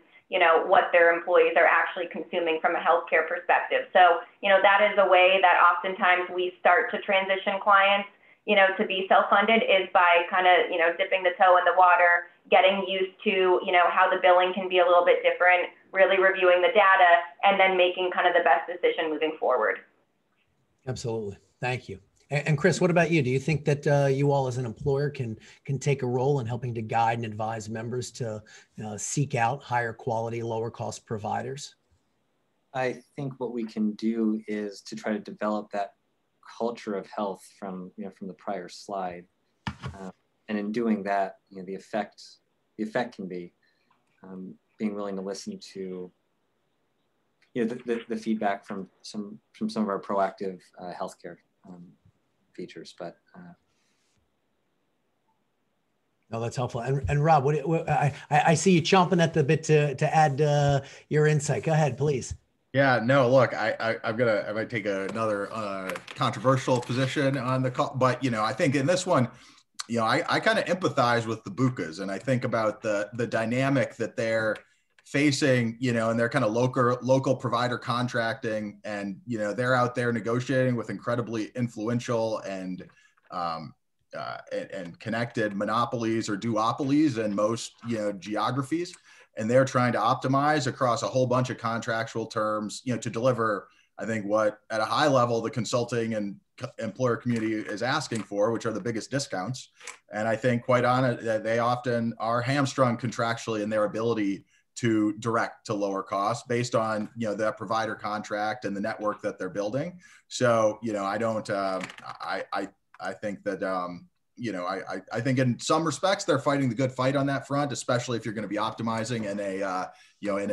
what their employees are actually consuming from a healthcare perspective. So, that is a way that oftentimes we start to transition clients, to be self-funded is by kind of, dipping the toe in the water, getting used to, how the billing can be a little bit different, really reviewing the data, and then making kind of the best decision moving forward. Absolutely. Thank you. And Chris, what about you? Do you think that you all as an employer can take a role in helping to guide and advise members to seek out higher quality, lower cost providers? I think what we can do is to try to develop that culture of health from the prior slide, and in doing that, the effect can be being willing to listen to the feedback from some of our proactive healthcare features. But no, that's helpful. And Rob, I see you chomping at the bit to add your insight. Go ahead, please. Yeah, no, look, I might take another controversial position on the call, but I think in this one, I kind of empathize with the BUCAs, and I think about the dynamic that they're facing, and they're kind of local provider contracting, and they're out there negotiating with incredibly influential and connected monopolies or duopolies in most geographies. And they're trying to optimize across a whole bunch of contractual terms, to deliver, I think, what at a high level the consulting and employer community is asking for, which are the biggest discounts. And I think, quite honest, that they often are hamstrung contractually in their ability to direct to lower costs based on that provider contract and the network that they're building. So I don't. I think that. I think in some respects they're fighting the good fight on that front, especially if you're going to be optimizing in a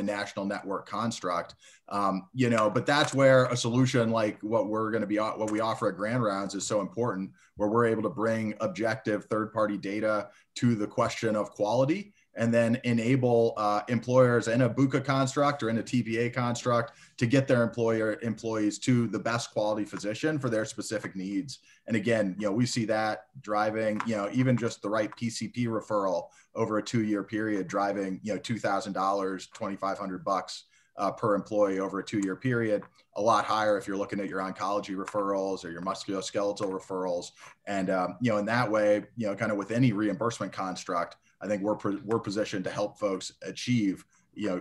national network construct. But that's where a solution like what we offer at Grand Rounds is so important, where we're able to bring objective third-party data to the question of quality, and then enable employers in a BUCA construct or in a TPA construct to get their employees to the best quality physician for their specific needs. And again, we see that driving, even just the right PCP referral over a 2-year period, driving, $2,000, $2,500 per employee over a 2-year period. A lot higher if you're looking at your oncology referrals or your musculoskeletal referrals. And, in that way, kind of with any reimbursement construct, I think we're positioned to help folks achieve,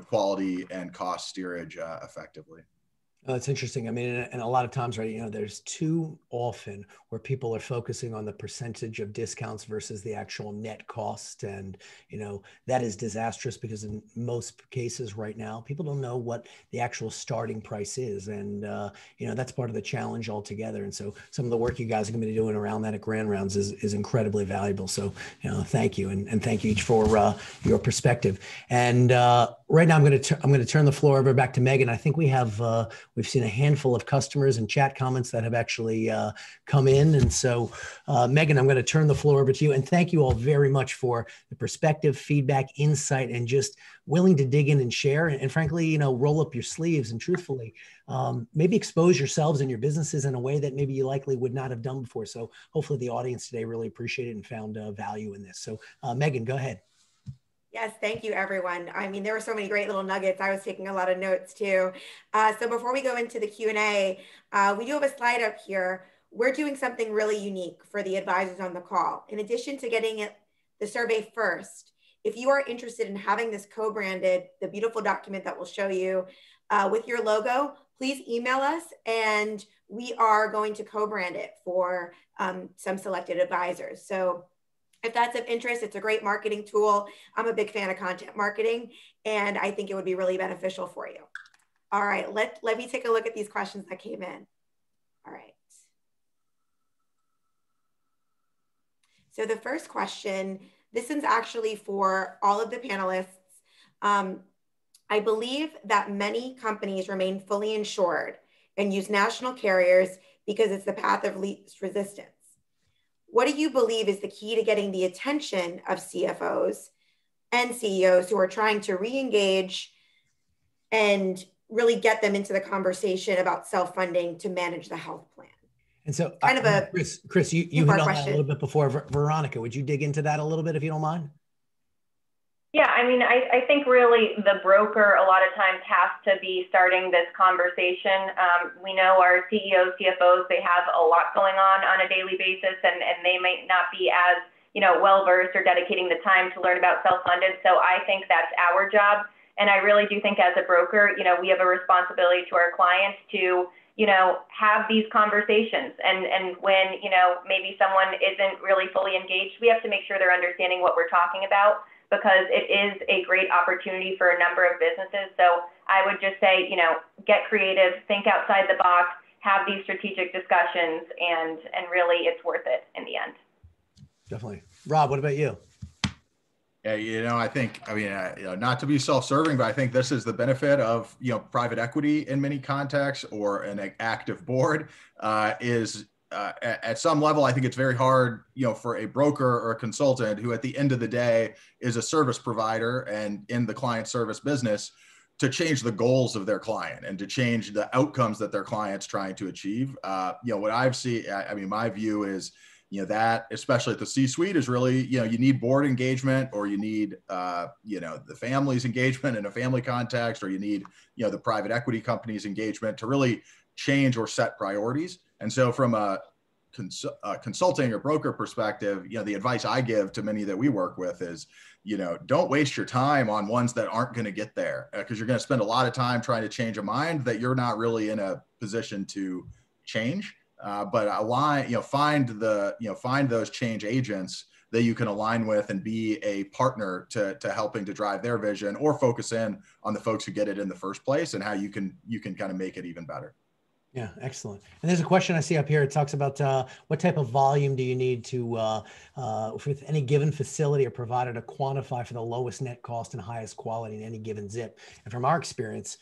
quality and cost steerage effectively. Oh, that's interesting. I mean, and a lot of times, right, there's too often where people are focusing on the percentage of discounts versus the actual net cost. And, that is disastrous because in most cases right now, people don't know what the actual starting price is. And, that's part of the challenge altogether. And so some of the work you guys are going to be doing around that at Grand Rounds is incredibly valuable. So, thank you. And thank you each for your perspective. And right now I'm going to turn the floor over back to Megan. I think we've seen a handful of customers and chat comments that have actually come in. And so, Megan, I'm going to turn the floor over to you. And thank you all very much for the perspective, feedback, insight, and just willing to dig in and share. And frankly, roll up your sleeves and truthfully, maybe expose yourselves and your businesses in a way that maybe you likely would not have done before. So hopefully the audience today really appreciated and found value in this. So Megan, go ahead. Yes, thank you, everyone. I mean, there were so many great little nuggets. I was taking a lot of notes too. So before we go into the Q&A, we do have a slide up here. We're doing something really unique for the advisors on the call. In addition to getting the survey first, if you are interested in having this co-branded, the beautiful document that we'll show you with your logo, please email us and we are going to co-brand it for some selected advisors. So if that's of interest, it's a great marketing tool. I'm a big fan of content marketing, and I think it would be really beneficial for you. All right, let me take a look at these questions that came in. All right. So the first question, this is actually for all of the panelists. I believe that many companies remain fully insured and use national carriers because it's the path of least resistance. What do you believe is the key to getting the attention of CFOs and CEOs who are trying to re-engage and really get them into the conversation about self-funding to manage the health plan? And so kind of a Chris, you hit on that a question. little bit before. Veronica, would you dig into that a little bit if you don't mind? Yeah, I mean, I think really the broker a lot of times has to be starting this conversation. We know our CEOs, CFOs, they have a lot going on a daily basis, and they might not be as, well-versed or dedicating the time to learn about self-funded. So I think that's our job. And I really do think as a broker, we have a responsibility to our clients to, have these conversations. And when, maybe someone isn't really fully engaged, we have to make sure they're understanding what we're talking about, because it is a great opportunity for a number of businesses. So I would just say, get creative, think outside the box, have these strategic discussions, and really it's worth it in the end. Definitely. Rob, what about you? Yeah, I think, not to be self-serving, but I think this is the benefit of, private equity in many contexts, or an active board, at some level, I think it's very hard, for a broker or a consultant who at the end of the day is a service provider and in the client service business, to change the goals of their client and to change the outcomes that their client's trying to achieve. What I've seen, my view is, that especially at the C-suite is really, you need board engagement, or you need, the family's engagement in a family context, or you need, the private equity company's engagement to really change or set priorities. And so from a consulting or broker perspective, the advice I give to many that we work with is, don't waste your time on ones that aren't going to get there, because you're going to spend a lot of time trying to change a mind that you're not really in a position to change. But find those change agents that you can align with and be a partner to helping to drive their vision, or focus in on the folks who get it in the first place and how you can kind of make it even better. Yeah, excellent. And there's a question I see up here. It talks about what type of volume do you need to, with any given facility or provider, to quantify for the lowest net cost and highest quality in any given zip. And from our experience,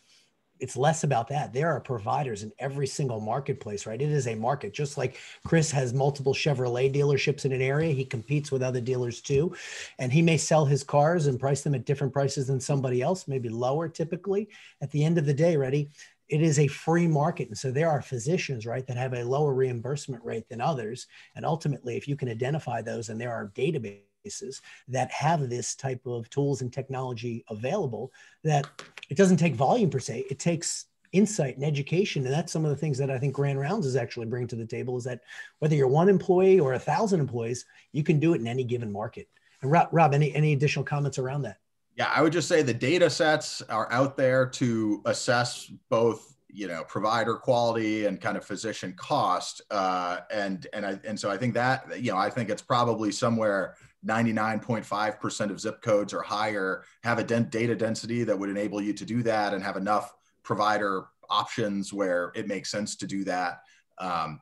it's less about that. There are providers in every single marketplace, right? It is a market. Just like Chris has multiple Chevrolet dealerships in an area, he competes with other dealers too. And he may sell his cars and price them at different prices than somebody else, maybe lower typically. At the end of the day, it is a free market. And so there are physicians, right, that have a lower reimbursement rate than others. And ultimately, if you can identify those, and there are databases that have this type of tools and technology available, that it doesn't take volume per se, it takes insight and education. And that's some of the things that I think Grand Rounds is actually bringing to the table, is that whether you're one employee or 1,000 employees, you can do it in any given market. And Rob, any additional comments around that? Yeah, I would just say the data sets are out there to assess both, provider quality and kind of physician cost. And so I think that, I think it's probably somewhere 99.5% of zip codes or higher have a data density that would enable you to do that, and have enough provider options where it makes sense to do that.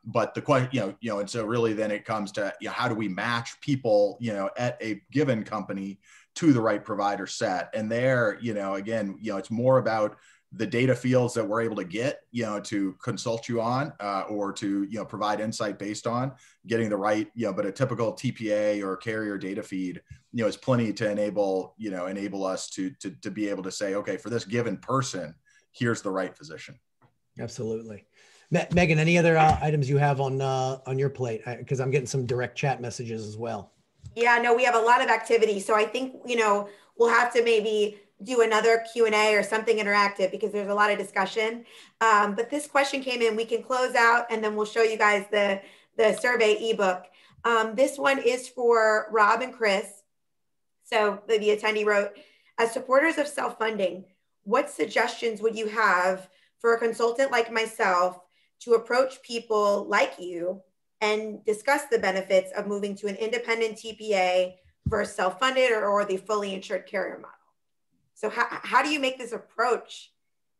But the question, and so really then it comes to, how do we match people, at a given company to the right provider set? And there, again, it's more about the data fields that we're able to get, to consult you on, or to, provide insight based on getting the right, but a typical TPA or carrier data feed, is plenty to enable us to be able to say, okay, for this given person, here's the right physician. Absolutely. Megan, any other items you have on your plate? Because I'm getting some direct chat messages as well. Yeah, no, we have a lot of activity. So I think, we'll have to maybe do another Q&A or something interactive, because there's a lot of discussion. But this question came in, we can close out, and then we'll show you guys the survey ebook. This one is for Rob and Chris. So the attendee wrote, as supporters of self-funding, what suggestions would you have for a consultant like myself to approach people like you and discuss the benefits of moving to an independent TPA versus self-funded or the fully insured carrier model? So how do you make this approach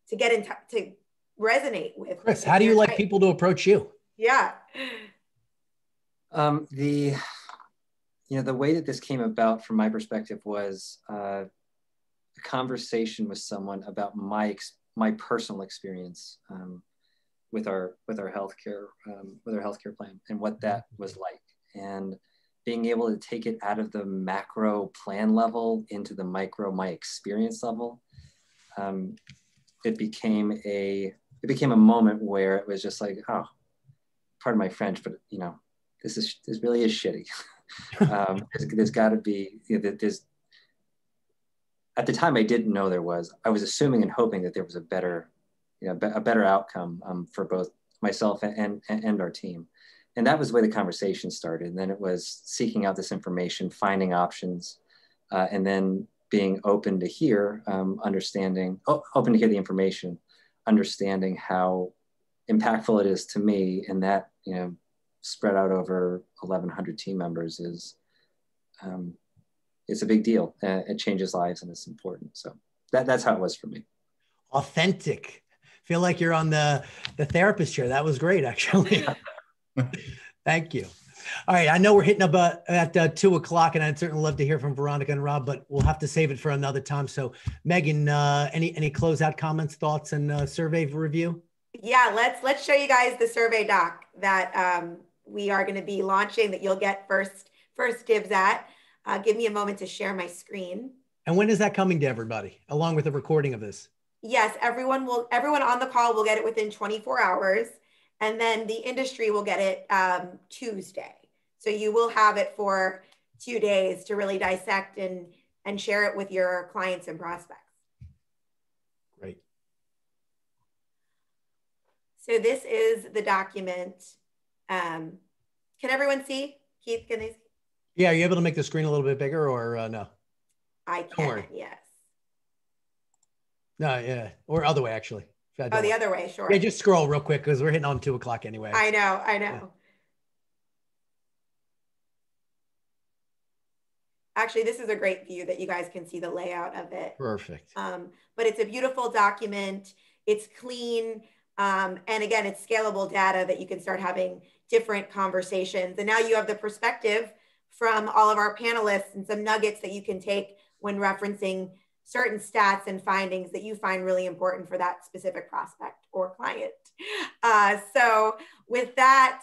to get to resonate with Chris? How do you like people to approach you? Yeah. the way that this came about from my perspective was a conversation with someone about my personal experience with our healthcare plan and what that was like, and being able to take it out of the macro plan level into the micro my experience level. It became a moment where it was just like, oh, pardon my French, but this really is shitty. There's got to be, there's, at the time I didn't know there was. I was assuming and hoping that there was a better outcome for both myself and our team. And that was the way the conversation started. And then it was seeking out this information, finding options, and then being open to hear, open to hear the information, understanding how impactful it is to me, and that, spread out over 1,100 team members is, it's a big deal. It changes lives and it's important. So that's how it was for me. Authentic. Feel like you're on the therapist chair. That was great, actually. Thank you. All right. I know we're hitting up at 2 o'clock, and I'd certainly love to hear from Veronica and Rob, but we'll have to save it for another time. So Megan, any closeout comments, thoughts, and survey review? Yeah, let's show you guys the survey doc that we are going to be launching, that you'll get first dibs at. Give me a moment to share my screen. And when is that coming to everybody, along with the recording of this? Yes, everyone on the call will get it within 24 hours. And then the industry will get it Tuesday. So you will have it for 2 days to really dissect and share it with your clients and prospects. Great. So this is the document. Can everyone see? Keith, can they see? Yeah, are you able to make the screen a little bit bigger, or no? I can, yes. No, yeah, or other way, actually. Oh, the other way, sure. Yeah, just scroll real quick because we're hitting on 2 o'clock anyway. I know. Yeah. Actually, this is a great view that you guys can see the layout of it. Perfect. But it's a beautiful document. It's clean. And again, it's scalable data that you can start having different conversations. And now you have the perspective from all of our panelists and some nuggets that you can take when referencing certain stats and findings that you find really important for that specific prospect or client. So with that,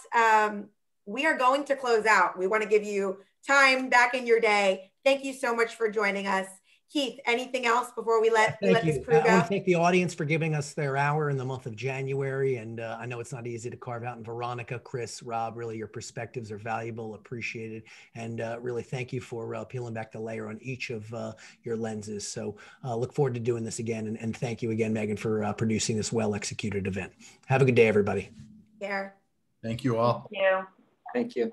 we are going to close out. We want to give you time back in your day. Thank you so much for joining us. Keith, anything else before we let this crew go? I want to thank the audience for giving us their hour in the month of January. And I know it's not easy to carve out. And Veronica, Chris, Rob, really your perspectives are valuable, appreciated. And really thank you for peeling back the layer on each of your lenses. So look forward to doing this again. And thank you again, Megan, for producing this well-executed event. Have a good day, everybody. Yeah. Thank you all. Thank you. Thank you.